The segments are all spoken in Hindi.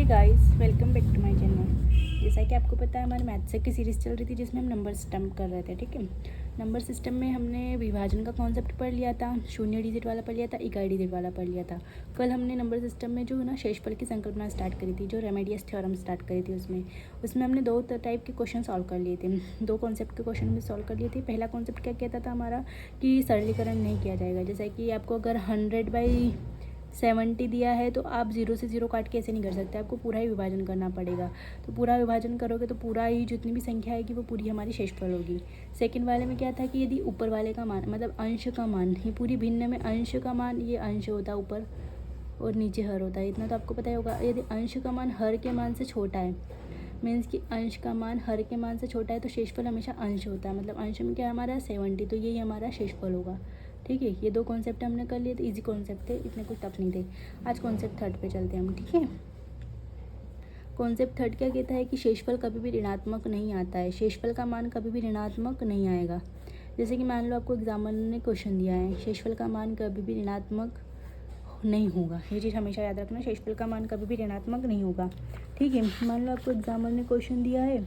Hey guys, welcome back to my channel. जैसा कि आपको पता है हमारे मैथ्स की सीरीज़ चल रही थी जिसमें हम नंबर सिस्टम कर रहे थे। ठीक है, नंबर सिस्टम में हमने विभाजन का कॉन्सेप्ट पढ़ लिया था, शून्य डिजिट वाला पढ़ लिया था, इकाई डिजिट वाला पढ़ लिया था। कल हमने नंबर सिस्टम में जो है ना शेषफल की संकल्पना स्टार्ट करी थी, जो रेमेडियस थ्योरम स्टार्ट करी थी। उसमें हमने दो टाइप के क्वेश्चन सॉल्व कर लिए थे, दो कॉन्सेप्ट के क्वेश्चन भी सॉल्व कर लिए थे। पहला कॉन्सेप्ट क्या कहता था हमारा कि सरलीकरण नहीं किया जाएगा। जैसा कि आपको अगर 100/70 दिया है तो आप 0 से 0 काट के ऐसे नहीं कर सकते, आपको पूरा ही विभाजन करना पड़ेगा। तो पूरा विभाजन करोगे तो पूरा ही जितनी भी संख्या आएगी वो पूरी हमारी शेषफल होगी। सेकंड वाले में क्या था कि यदि ऊपर वाले का मान मतलब अंश का मान, ये पूरी भिन्न में अंश का मान, ये अंश होता है ऊपर और नीचे हर होता है, इतना तो आपको पता ही होगा। यदि अंश का मान हर के मान से छोटा है, मीन्स कि अंश का मान हर के मान से छोटा है, तो शेषफल हमेशा अंश होता है। मतलब अंश में क्या हमारा 70, तो यही हमारा शेषफल होगा। ठीक है, ये दो कॉन्सेप्ट हमने कर लिए थे, इजी कॉन्सेप्ट थे, इतने कुछ टफ नहीं थे। आज कॉन्सेप्ट थर्ड पे चलते हैं हम। ठीक है, कॉन्सेप्ट थर्ड क्या कहता है कि शेषफल कभी भी ऋणात्मक नहीं आता है। शेषफल का मान कभी भी ऋणात्मक नहीं आएगा। जैसे कि मान लो आपको एग्जामिनर ने क्वेश्चन दिया है, शेषफल का मान कभी भी ऋणात्मक नहीं होगा। ये चीज़ हमेशा याद रखना, शेषफल का मान कभी भी ऋणात्मक नहीं होगा। ठीक है, मान लो आपको एग्जामिनर ने क्वेश्चन दिया है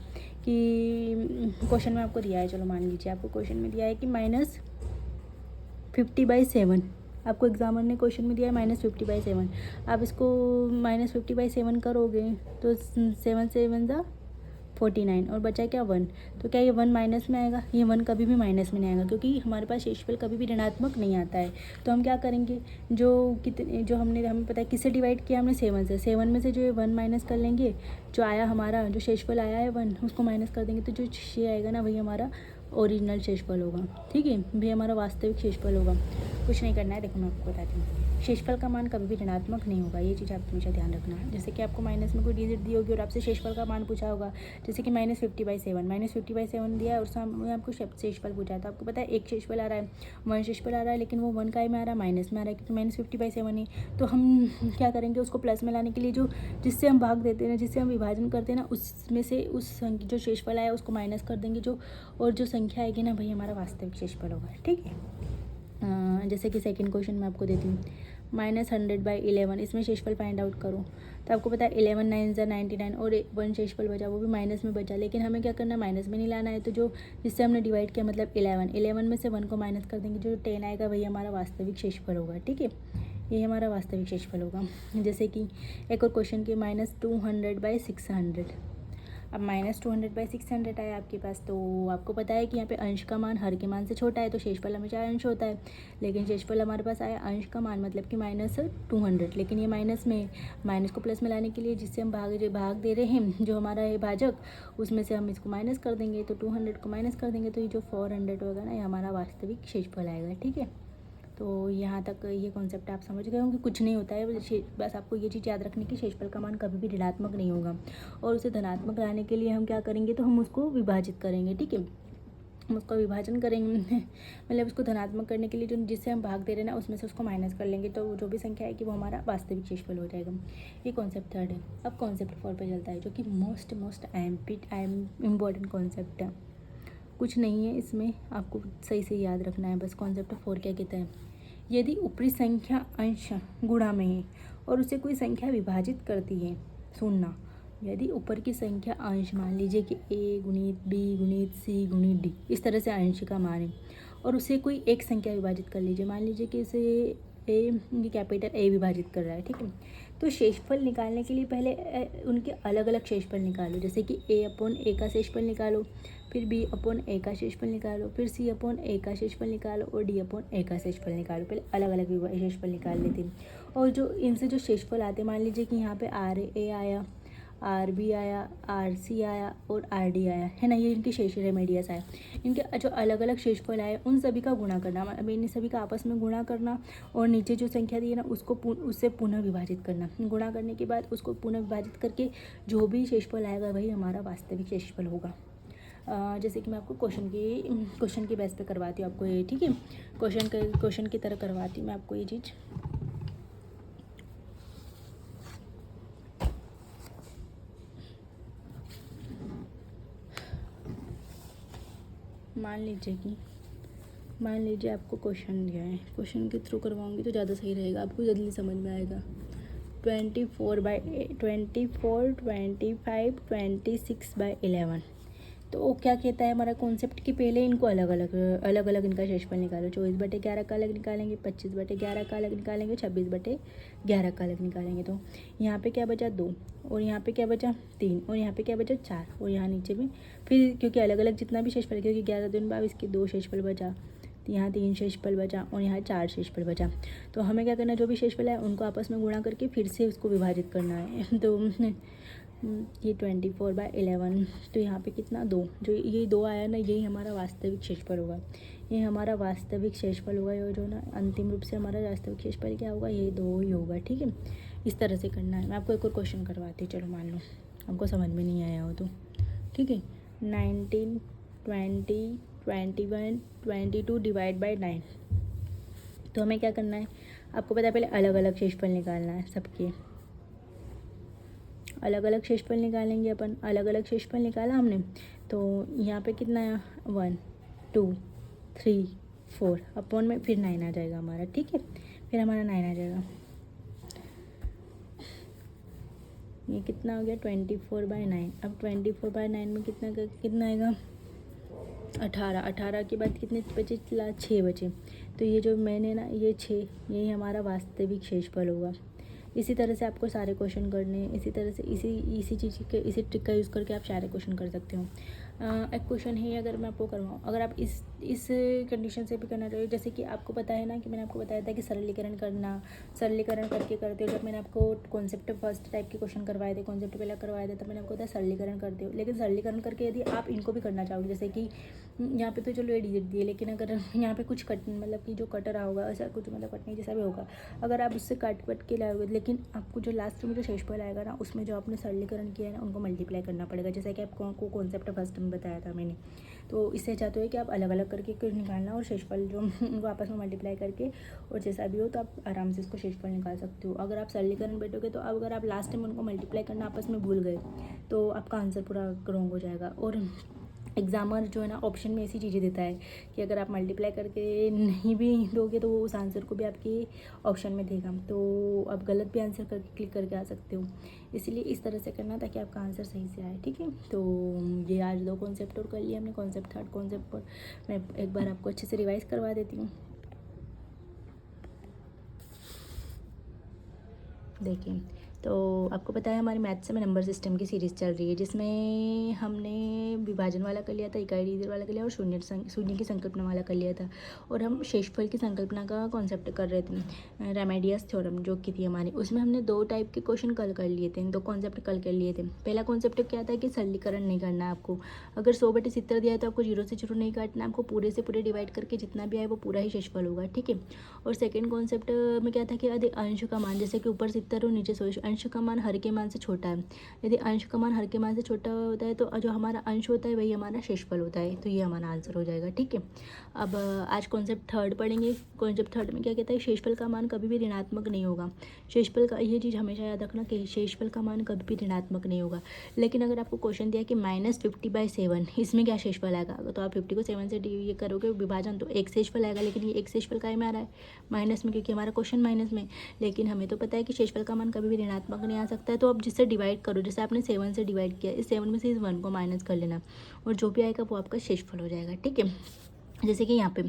कि क्वेश्चन में आपको दिया है, चलो मान लीजिए आपको क्वेश्चन में दिया है कि -50/7। आपको एग्जामिनर ने क्वेश्चन में दिया है -50/7। आप इसको -50/7 करोगे तो 7 से 7 49 और बचा क्या 1। तो क्या ये 1 माइनस में आएगा? ये 1 कभी भी माइनस में नहीं आएगा, क्योंकि हमारे पास शेषफल कभी भी ऋणात्मक नहीं आता है। तो हम क्या करेंगे, जो हमें पता है किससे डिवाइड किया हमने, 7 से। 7 में से जो ये 1 माइनस कर लेंगे, जो आया हमारा जो शेषफल आया है 1, उसको माइनस कर देंगे, तो जो ये आएगा ना वही हमारा ओरिजिनल शेषफल होगा। ठीक है, वही हमारा वास्तविक शेषफल होगा। कुछ नहीं करना है, देखो मैं आपको बताती हूँ। शेषफल का मान कभी भी ऋणात्मक नहीं होगा, ये चीज़ आप हमेशा ध्यान रखना है। जैसे कि आपको माइनस में कोई डिजिट दी होगी और आपसे शेषफल का मान पूछा होगा, जैसे कि -50/7 दिया है और सामने आपको शेषफल पूछा है, तो आपको पता है एक शेषफल आ रहा है, 1 शेषफल आ रहा है, लेकिन वो 1 काय में आ रहा है, माइनस में आ रहा है, क्योंकि -50/7 है। तो हम क्या करेंगे, उसको प्लस में लाने के लिए जो जिससे हम भाग देते हैं, जिससे हम विभाजन करते हैं ना, उसमें से जो शेषफल आया उसको माइनस कर देंगे, और जो संख्या आएगी ना वही हमारा वास्तविक शेषफल होगा। ठीक है, जैसे कि सेकंड क्वेश्चन मैं आपको देती हूँ, -100/11, इसमें शेषफल फाइंड आउट करो। तो आपको पता है 11 9 99 और 1 शेषफल बचा, वो भी माइनस में बचा, लेकिन हमें क्या करना है, माइनस में नहीं लाना है। तो जो जिससे हमने डिवाइड किया मतलब 11 में से 1 को माइनस कर देंगे, जो 10 आएगा वही हमारा वास्तविक शेषफल होगा। ठीक है, ये हमारा वास्तविक शेषफल होगा। जैसे कि एक और क्वेश्चन के -200/600। अब -200/600 आया आपके पास, तो आपको पता है कि यहाँ पे अंश का मान हर के मान से छोटा है, तो शेषफल हमेशा अंश होता है। लेकिन शेषफल हमारे पास आया अंश का मान मतलब कि -200, लेकिन ये माइनस में, माइनस को प्लस में लाने के लिए जिससे हम भाग दे रहे हैं, जो हमारा है भाजक, उसमें से हम इसको माइनस कर देंगे, तो 200 को माइनस कर देंगे, तो ये जो 400 होगा ना, ये हमारा वास्तविक शेषफल आएगा। ठीक है, तो यहाँ तक ये कॉन्सेप्ट आप समझ गए होंगे। कुछ नहीं होता है, बस आपको ये चीज़ याद रखनी कि शेषफल का मान कभी भी ऋणात्मक नहीं होगा, और उसे धनात्मक लाने के लिए हम क्या करेंगे, तो हम उसको विभाजित करेंगे। ठीक है, हम उसका विभाजन करेंगे मतलब उसको धनात्मक करने के लिए जो जिससे हम भाग दे रहे हैं ना, उसमें से उसको माइनस कर लेंगे, तो जो भी संख्या आएगी वो हमारा वास्तविक शेषफल हो जाएगा। ये कॉन्सेप्ट थर्ड है। अब कॉन्सेप्ट 4 पे चलता है, जो कि मोस्ट इम्पॉर्टेंट कॉन्सेप्ट है। कुछ नहीं है इसमें, आपको सही से याद रखना है बस। कॉन्सेप्ट 4 क्या कहता है, यदि ऊपरी संख्या अंश गुणा में है और उसे कोई संख्या विभाजित करती है, सुनना, यदि ऊपर की संख्या अंश, मान लीजिए कि a गुणित b गुणित c गुणित d, इस तरह से अंश का मान है, और उसे कोई एक संख्या विभाजित कर लीजिए, मान लीजिए कि इसे कैपिटल A विभाजित कर रहा है। ठीक है, तो शेषफल निकालने के लिए पहले उनके अलग अलग शेषफल निकालो। जैसे कि A/A का शेषफल निकालो, फिर B/A का शेषफल निकालो, फिर C/A का शेषफल निकालो, और D/A का शेषफल निकालो। पहले अलग अलग शेषफल निकाल लेते हैं, और जो इनसे जो शेषफल आते हैं, मान लीजिए कि यहाँ पे RA आया, RB आया, RC आया और RD आया, है ना, ये इनके शेष रेमेडियस आए। इनके जो अलग अलग शेषफल आए उन सभी का गुणा करना, मतलब इन सभी का आपस में गुणा करना, और नीचे जो संख्या दी है ना उसको उससे पुनः विभाजित करना। गुणा करने के बाद उसको पुनः विभाजित करके जो भी शेषफल आएगा वही हमारा वास्तविक शेषफल होगा। जैसे कि मैं आपको क्वेश्चन की बेस पे करवाती हूँ आपको ये। ठीक है, क्वेश्चन की तरह करवाती हूँ मैं आपको ये चीज़। मान लीजिए आपको क्वेश्चन दिया है, क्वेश्चन के थ्रू करवाऊंगी तो ज़्यादा सही रहेगा, आपको जल्दी समझ में आएगा। 24, 25, 26/11। तो क्या कहता है हमारा कॉन्सेप्ट कि पहले इनको अलग अलग इनका शेषफल निकालो। 24/11 का अलग निकालेंगे, 25/11 का अलग निकालेंगे, 26/11 का अलग निकालेंगे। तो यहाँ पे क्या बचा 2, और यहाँ पे क्या बचा 3, और यहाँ पे क्या बचा 4, और यहाँ नीचे भी फिर क्योंकि अलग अलग जितना भी शेषफल, क्योंकि 11 दूनी 22 के 2 शेषफल बचा, तो यहाँ 3 शेषफल बचा और यहाँ 4 शेषफल बचा। तो हमें क्या करना है, जो भी शेषफल है उनको आपस में गुणा करके फिर से उसको विभाजित करना है। तो ये 24/11, तो यहाँ पे कितना 2, जो ये 2 आया ना, यही हमारा वास्तविक शेषफल होगा। ये हमारा वास्तविक शेषफल होगा, ये जो ना अंतिम रूप से हमारा वास्तविक शेषफल क्या होगा, ये 2 ही होगा। ठीक है, इस तरह से करना है। मैं आपको एक और क्वेश्चन करवाती हूँ, चलो मान लो आपको समझ में नहीं आया हो तो। ठीक है, 19, 20, 21, 22 डिवाइड बाई 9। तो हमें क्या करना है, आपको पता है पहले अलग अलग शेषफल निकालना है सबके। अलग अलग शेषफल निकालेंगे अपन। अलग अलग शेषफल निकाला हमने, तो यहाँ पे कितना है 1, 2, 3, 4 अपॉन में फिर 9 आ जाएगा हमारा। ठीक है, फिर हमारा 9 आ जाएगा। ये कितना हो गया 24/9। अब 24/9 में कितना आएगा 18। 18 के बाद कितने बचे, 6 बचे। तो ये जो मैंने ना ये 6, यही हमारा वास्तविक शेषफल होगा। इसी तरह से आपको सारे क्वेश्चन करने हैं। इसी तरह से इसी ट्रिक का यूज़ करके आप सारे क्वेश्चन कर सकते हो। एक क्वेश्चन है, अगर मैं आपको करवाऊँ, अगर आप इस कंडीशन से भी करना चाहिए, जैसे कि आपको पता है ना कि मैंने आपको बताया था कि सरलीकरण करके करते हो। जब मैंने आपको कॉन्सेप्ट फर्स्ट टाइप के क्वेश्चन करवाए थे, कॉन्सेप्ट पहले करवाए थे, तो मैंने आपको बताया सरलीकरण करते हो। लेकिन सरलीकरण करके यदि आप इनको भी करना चाहोगे, जैसे कि यहाँ पे तो चलो ये डिजिट दिए, लेकिन अगर यहाँ पे कुछ मतलब कि जो कट रहा होगा, ऐसा कुछ मतलब कटने जैसा भी होगा, अगर आप उससे काट के लाओगे, लेकिन आपको जो लास्ट में जो शेषफल आएगा ना, उसमें जो आपने सरलीकरण किया है ना, उनको मल्टीप्लाई करना पड़ेगा। जैसा कि आपको कॉन्सेप्ट फर्स्ट में बताया था मैंने। तो इससे चाहते हो कि आप अलग अलग करके निकालना और शेषफल जो उनको आपस में मल्टीप्लाई करके, और जैसा भी हो तो आप आराम से इसको शेषफल निकाल सकते हो। अगर आप सरलीकरण बैठोगे तो अगर आप लास्ट में उनको मल्टीप्लाई करना आपस में भूल गए तो आपका आंसर पूरा रॉन्ग हो जाएगा। और एग्जामर जो है ना ऑप्शन में ऐसी चीज़ें देता है कि अगर आप मल्टीप्लाई करके नहीं भी दोगे तो वो उस आंसर को भी आपकी ऑप्शन में देगा, तो आप गलत भी आंसर करके क्लिक करके आ सकते हो। इसलिए इस तरह से करना ताकि आपका आंसर सही से आए। ठीक है, तो ये आज 2 कॉन्सेप्ट और कर लिए हमने। कॉन्सेप्ट थर्ड कॉन्सेप्ट पर मैं एक बार आपको अच्छे से रिवाइज करवा देती हूँ। देखिए, तो आपको पता है हमारे मैथ्स में नंबर सिस्टम की सीरीज़ चल रही है, जिसमें हमने विभाजन वाला कर लिया था, इकाई डिजिट वाला कर लिया और शून्य की संकल्पना वाला कर लिया था। और हम शेषफल की संकल्पना का कॉन्सेप्ट कर रहे थे, रेमेडियस थ्योरम जो की थी हमारी। उसमें हमने 2 टाइप के क्वेश्चन कल कर लिए थे, 2 कॉन्सेप्ट कल कर लिए थे। पहला कॉन्सेप्ट क्या था कि सरलीकरण नहीं करना आपको। अगर 100/70 दिया है तो आपको 0 से 0 नहीं काटना, आपको पूरे से पूरे डिवाइड करके जितना भी आए वो पूरा ही शेषफल होगा। ठीक है, और सेकेंड कॉन्सेप्ट में क्या था कि यदि अंश का मान, जैसे कि ऊपर 70 और नीचे 100, अंश का मान हर के मान से छोटा है। यदि अंश का मान हर के मान से छोटा होता है तो जो हमारा अंश होता है वही हमारा शेषफल होता है। तो ये हमारा आंसर हो जाएगा। ठीक है, अब आज कॉन्सेप्ट थर्ड पढ़ेंगे। कॉन्सेप्ट थर्ड में क्या कहता है, शेषफल का मान कभी भी ऋणात्मक नहीं होगा। शेषफल का ये चीज़ हमेशा याद रखना कि शेषफल का मान कभी भी ऋणात्मक नहीं होगा। लेकिन अगर आपको क्वेश्चन दिया कि -50/7 इसमें क्या शेषफल आएगा, तो आप 50 को 7 से ये करोगे विभाजन तो एक शेषफल आएगा। लेकिन ये एक शेषफल का में आ रहा है माइनस में, क्योंकि हमारा क्वेश्चन माइनस में। लेकिन हमें तो पता है कि शेषफल का मान कभी भी ऋणात्मक नहीं आ सकता है। तो अब जिससे डिवाइड करो, जैसे आपने 7 से डिवाइड किया, इस 7 में से इस 1 को माइनस कर लेना और जो भी आएगा वो आपका शेषफल हो जाएगा। ठीक है, जैसे कि यहाँ पे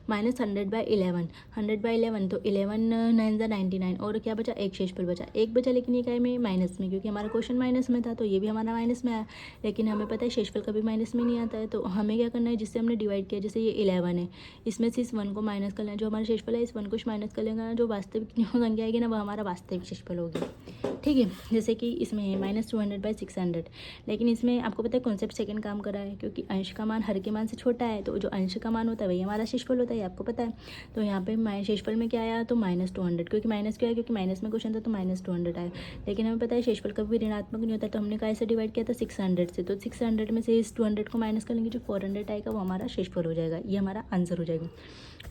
-100/11, 100/11 तो 11 9 99 और क्या बचा, एक शेषफल बचा, एक बचा। लेकिन ये क्या है में माइनस में, क्योंकि हमारा क्वेश्चन माइनस में था तो ये भी हमारा माइनस में आया। लेकिन हमें पता है शेषफल कभी माइनस में नहीं आता है। तो हमें क्या करना है, जिससे हमने डिवाइड किया, जैसे ये 11 है, इसमें से इस 1 को माइनस कर लेना, जो हमारा शेषफल है इस 1 को माइनस कर लेगा, जो वास्तविक संख्या आएगी ना वह हमारा वास्तविक शेषफल होगी। ठीक है, जैसे कि इसमें है -200/600। लेकिन इसमें आपको पता है कॉन्सेप्ट सेकंड काम करा है, क्योंकि अंश का मान हर के मान से छोटा है, तो जो अंश का मान होता है वही हमारा शेषफल होता है, आपको पता है। तो यहाँ पे शेषफल में क्या आया, तो -200, क्योंकि माइनस क्यों आया, क्योंकि माइनस में क्वेश्चन था तो -200 आया। लेकिन हमें पता है शेषफल कभी भी ऋणात्मक नहीं होता, तो हमने कैसे डिवाइड किया था 600 से। तो 600 में से इस 200 को माइनस कर लेंगे, जो 400 आएगा वो हमारा शेषफल हो जाएगा। ये हमारा आंसर हो जाएगा।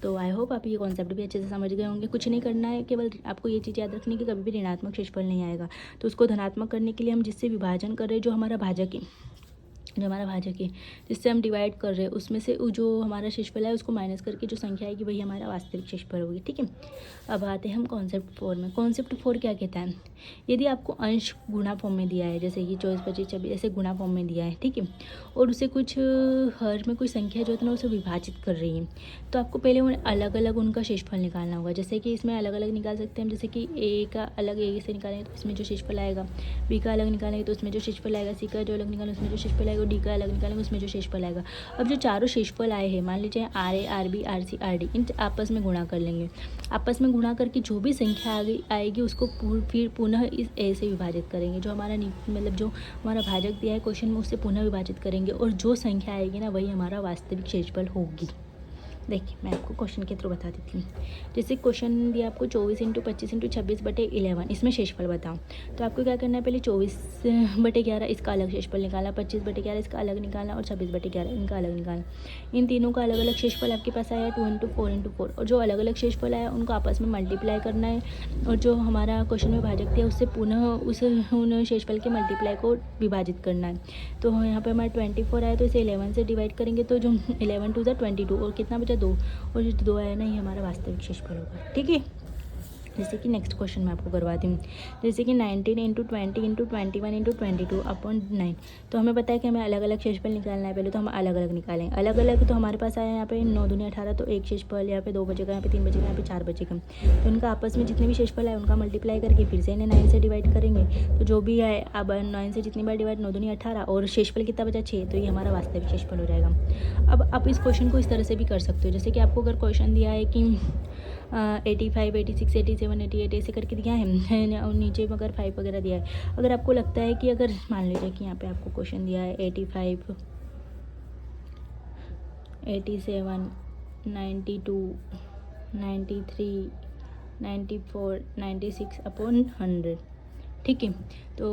तो आई होप आप ये कॉन्सेप्ट भी अच्छे से समझ गए होंगे। कुछ नहीं करना है, केवल आपको ये चीज़ याद रखनी है कि कभी भी ऋणात्मक शेषफल नहीं आएगा। तो उसको धनात्मक करने के लिए हम जिससे विभाजन कर रहे हैं, जो हमारा भाजक है, जो हमारा भाजक है जिससे हम डिवाइड कर रहे हैं उसमें से जो हमारा शेषफल है उसको माइनस करके जो संख्या आएगी वही हमारा वास्तविक शेषफल होगी। ठीक है, अब आते हैं हम कॉन्सेप्ट 4 में। कॉन्सेप्ट 4 क्या कहता है, यदि आपको अंश गुणा फॉर्म में दिया है, जैसे कि 24, 25, 26 ऐसे गुणा फॉर्म में दिया है, ठीक है, और उसे कुछ हर में कोई संख्या जो है ना उसे विभाजित कर रही है, तो आपको पहले उन्हें अलग अलग उनका शेषफल निकालना होगा। जैसे कि इसमें अलग अलग निकाल सकते हैं हम, जैसे कि ए का अलग ए से निकालेंगे तो इसमें जो शेषफल आएगा, बी का अलग निकालेंगे तो उसमें जो शेषफल आएगा, सी का जो अलग निकालेंगे उसमें जो शेषफल आएगा, डी का अलग निकालेंगे उसमें जो शेषफल आएगा। अब जो चारों शेषफल आए हैं, मान लीजिए R A, R B, R C, R D, इन आपस में गुणा कर लेंगे। आपस में गुणा करके जो भी संख्या आएगी उसको फिर पुनः इस ए से विभाजित करेंगे। जो हमारा मतलब जो हमारा भाजक दिया है क्वेश्चन में उससे पुनः विभाजित करेंगे और जो संख्या आएगी ना वही हमारा वास्तविक शेषफल होगी। देखिए मैं आपको क्वेश्चन के थ्रू बता देती हूँ। जैसे क्वेश्चन दिया आपको 24 × 25 × 26/11, इसमें शेषफल बताओ। तो आपको क्या करना है, पहले 24/11 इसका अलग शेषफल निकालना, 25/11 इसका अलग निकालना और 26/11 इनका अलग निकालना। इन तीनों का अलग अलग शेषफल आपके पास आया 2 × 4 × 4, और जो अलग अलग शेषफल आया उनको आपस में मल्टीप्लाई करना है, और जो हमारा क्वेश्चन में भाजक दिया उससे पुनः उन शेषफल के मल्टीप्लाई को विभाजित करना है। तो यहाँ पे हमारा 24 आया तो इसे 11 से डिवाइड करेंगे तो जो 11 2 = 22 और कितना बचा 2, और जो 2 आया ना ये हमारा वास्तविक शेषफल होगा। ठीक है, जैसे कि नेक्स्ट क्वेश्चन मैं आपको करवाती हूँ। जैसे कि 19 × 20 × 21 × 22/9, तो हमें पता है कि हमें अलग अलग शेषफल निकालना है। पहले तो हम अलग अलग निकालेंगे। अलग अलग तो हमारे पास आया यहाँ पे 9 दूनी 18, तो एक शेषफल, यहाँ पे 2 बचेगा, यहाँ पे 3 बचेगा, यहाँ पे 4 बचेगा। तो इनका आपस में जितने भी शेषफल है उनका मल्टीप्लाई करके फिर से इन्हें 9 से डिवाइड करेंगे। तो जो भी है अब 9 से जितनी बार डिवाइड, 9 दूनी 18 और शेषफल कितना बचा 6, तो ये हमारा वास्तविक शेषफल हो जाएगा। अब आप इस क्वेश्चन को इस तरह से भी कर सकते हो, जैसे कि आपको अगर क्वेश्चन दिया है कि 85, 86, 87, 88 ऐसे करके दिया है और नीचे अगर 5 वगैरह दिया है। अगर आपको लगता है कि अगर मान लीजिए कि यहाँ पे आपको क्वेश्चन दिया है 85, 87, 92, 93, 94, 96/100, ठीक है, तो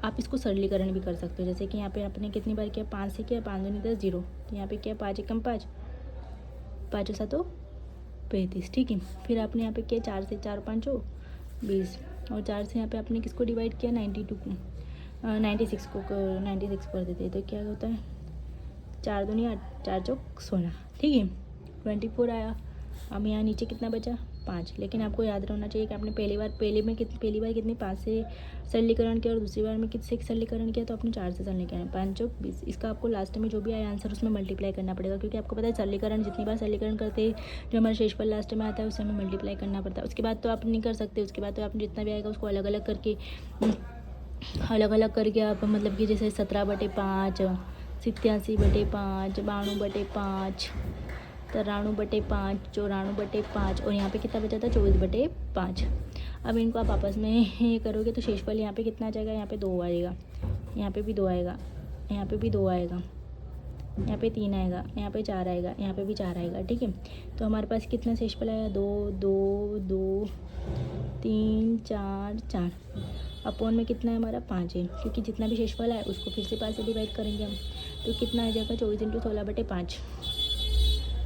आप इसको सरलीकरण भी कर सकते हो। जैसे कि यहाँ पे आपने कितनी बार किया, 5 से किया, 5 दूनी 10 0, तो यहाँ पे क्या 5 × 5, 5 × 7 35, ठीक है। फिर आपने यहाँ पे किया 4 से 4 5 20, और 4 से यहाँ पे आपने किसको डिवाइड किया 96 को 96 कर देते हैं, तो क्या होता है 4 दूनी 8, 4 चौक 16, ठीक है। 24 आया। अब यहाँ नीचे कितना बचा 5, लेकिन आपको याद रहना चाहिए कि आपने पहली बार कितनी 5 से सरलीकरण किया और दूसरी बार में कितने से सरलीकरण किया, तो आपने 4 से सरलीकरण 5 चौक 20। इसका आपको लास्ट में जो भी आया आंसर उसमें मल्टीप्लाई करना पड़ेगा, क्योंकि आपको पता है सरलीकरण जितनी बार सरलीकरण करते हैं जो हमारा शेषफल लास्ट में आता है उसे हमें मल्टीप्लाई करना पड़ता है। उसके बाद तो आप नहीं कर सकते, उसके बाद तो आप जितना भी आएगा उसको अलग अलग करके आप मतलब कि जैसे 17/5, 87/5, 92/5, 93/5, 94/5, और यहाँ पे कितना बचा था 24/5। अब इनको आप आपस में करोगे तो शेषफल यहाँ पे कितना आ जाएगा, यहाँ पे 2 आएगा, यहाँ पे भी 2 आएगा, यहाँ पे भी 2 आएगा, यहाँ पे 3 आएगा, यहाँ पे 4 आएगा, यहाँ पे भी 4 आएगा, ठीक है। तो हमारे पास कितना शेषफल आएगा 2 2 2 3 4 4, अपॉन में कितना है हमारा 5 है, क्योंकि जितना भी शेषफल है उसको फिर से 5 से डिवाइड करेंगे हम, तो कितना आ जाएगा 24 × 16/5।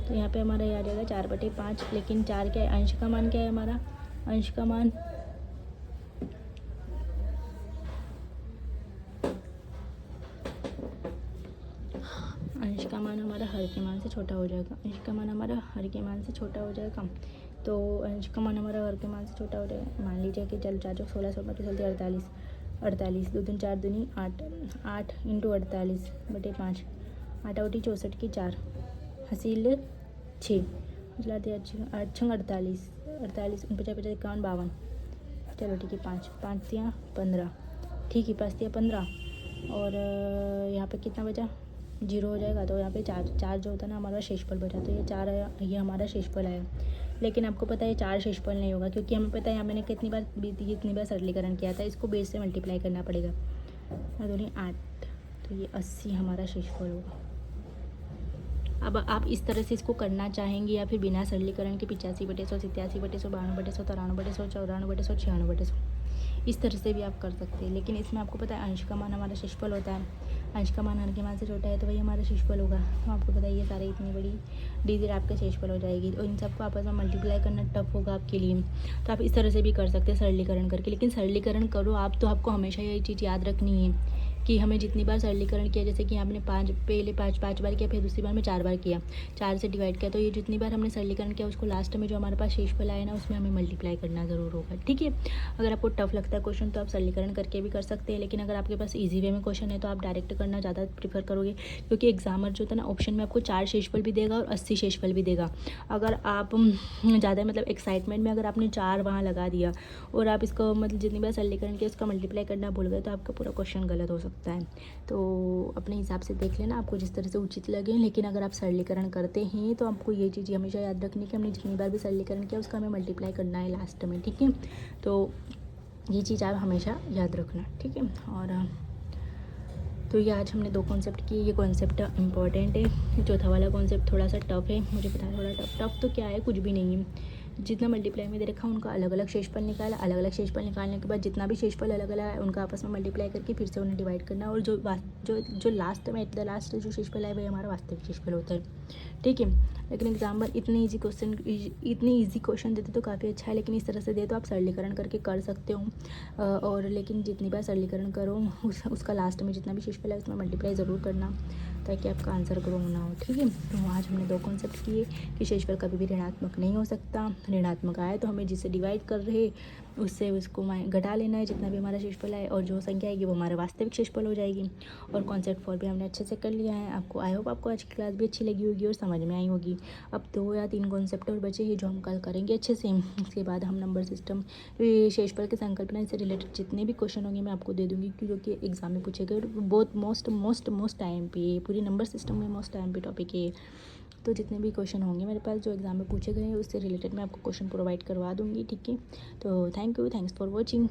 तो यहाँ पे हमारा ये आ जाएगा 4/5, लेकिन 4 क्या है, अंश का मान क्या है हमारा, अंश का मान हमारा हर के मान से छोटा हो जाएगा। अंश का मान हमारा हर के मान से छोटा हो जाएगा, तो अंश का मान हमारा हर के मान से छोटा हो जाएगा। मान लीजिए कि चल 4 चौक 16, 16 चलते 48, 48 2 दूनी 4 दूनी 8, 8 × 48/5, 8 8 64 की 4 हासिल 6, मतलब 8 6 48, 48 49 50 51 52, चलो ठीक है 5 5 दिया 15, ठीक है 5 दिया 15, और यहाँ पे कितना बचा 0 हो जाएगा, तो यहाँ पे 4 जो होता है ना हमारा शेषफल बचा, तो ये 4 आया, ये हमारा शेषफल आया। लेकिन आपको पता है 4 शेषफल नहीं होगा, क्योंकि हमें पता है यहाँ मैंने कितनी बार सरलीकरण किया था, इसको बेस से मल्टीप्लाई करना पड़ेगा, और दूनी 8, तो ये 80 हमारा शेषफल होगा। अब आप इस तरह से इसको करना चाहेंगे या फिर बिना सरलीकरण के 85/100, 87/100, 92/100, 93/100, 94/100, 96/100, इस तरह से भी आप कर सकते हैं। लेकिन इसमें आपको पता है अंश का मान हमारा शेषफल होता है, अंश का मान हर के मान से छोटा है, तो वही हमारा शेषफल होगा। तो आपको पता है ये सारे इतनी बड़ी डिजिट आपके शेषफल हो जाएगी, और इन सबको आपस में मल्टीप्लाई करना टफ होगा आपके लिए। तो आप इस तरह से भी कर सकते हैं सरलीकरण करके, लेकिन सरलीकरण करो आप तो आपको हमेशा यही चीज़ याद रखनी है कि हमें जितनी बार सरलीकरण किया, जैसे कि आपने पहले पाँच बार किया, फिर दूसरी बार में 4 बार किया, 4 से डिवाइड किया, तो ये जितनी बार हमने सरलीकरण किया उसको लास्ट में जो हमारे पास शेषफल आया ना उसमें हमें मल्टीप्लाई करना ज़रूर होगा। ठीक है, अगर आपको टफ लगता है क्वेश्चन तो आप सरलीकरण करके भी कर सकते हैं, लेकिन अगर आपके पास ईजी वे में क्वेश्चन है तो आप डायरेक्ट करना ज़्यादा प्रीफर करोगे, क्योंकि एग्जामर जो था ना ऑप्शन में आपको 4 शेषफल भी देगा और 80 शेषफल भी देगा। अगर आप ज़्यादा मतलब एक्साइटमेंट में अगर आपने 4 वहाँ लगा दिया और आप इसको मतलब जितनी बार सरलीकरण किया उसका मल्टीप्लाई करना भूल गए तो आपका पूरा क्वेश्चन गलत हो सकता है। तो अपने हिसाब से देख लेना आपको जिस तरह से उचित लगे, लेकिन अगर आप सरलीकरण करते हैं तो आपको ये चीज़ हमेशा याद रखनी कि हमने जितनी बार भी सरलीकरण किया उसका हमें मल्टीप्लाई करना है लास्ट में। ठीक है, तो ये चीज़ आप हमेशा याद रखना। ठीक है, और तो ये आज हमने 2 कॉन्सेप्ट किए। ये कॉन्सेप्ट इंपॉर्टेंट है, चौथा वाला कॉन्सेप्ट थोड़ा सा टफ है, मुझे पता है थोड़ा टफ तो क्या है, कुछ भी नहीं है। जितना मल्टीप्लाई में दे रखा उनका अलग अलग शेषफल निकाला, अलग अलग शेषफल निकालने के बाद जितना भी शेषफल अलग अलग है उनका आपस में मल्टीप्लाई करके फिर से उन्हें डिवाइड करना, और जो लास्ट में एट द लास्ट जो शेषफल है वही हमारा वास्तविक शेषफल होता है। ठीक है, लेकिन एग्जाम पर इतने ईजी क्वेश्चन देते तो काफ़ी अच्छा है, लेकिन इस तरह से दे तो आप सरलीकरण करके कर सकते हो, और लेकिन जितनी बार सरलीकरण करो उसका लास्ट में जितना भी शेषफल है उसमें मल्टीप्लाई ज़रूर करना ताकि आपका आंसर ग्रो होना हो। ठीक है, तो आज हमने 2 कॉन्सेप्ट किए कि शेषफल कभी भी ऋणात्मक नहीं हो सकता, ऋणात्मक आए तो हमें जिससे डिवाइड कर रहे उससे उसको घटा लेना है जितना भी हमारा शेषफल आए, और जो संख्या आएगी वो हमारा वास्तविक शेषफल हो जाएगी। और कॉन्सेप्ट 4 भी हमने अच्छे से कर लिया है। आपको आई होप आपको आज की क्लास भी अच्छी लगी होगी और समझ में आई होगी। अब 2 या 3 कॉन्सेप्ट और बचे हैं जो हम कल करेंगे अच्छे से। इसके बाद हम नंबर सिस्टम, शेषफल की संकल्पना से रिलेटेड जितने भी क्वेश्चन होंगे मैं आपको दे दूँगी, क्योंकि एग्जाम में पूछे गए बहुत मोस्ट टाइम पे पूरी नंबर सिस्टम में मोस्ट टाइम पे टॉपिक है। तो जितने भी क्वेश्चन होंगे मेरे पास जो एग्जाम में पूछे गए हैं उससे रिलेटेड मैं आपको क्वेश्चन प्रोवाइड करवा दूँगी। ठीक है, तो थैंक्स फॉर वॉचिंग।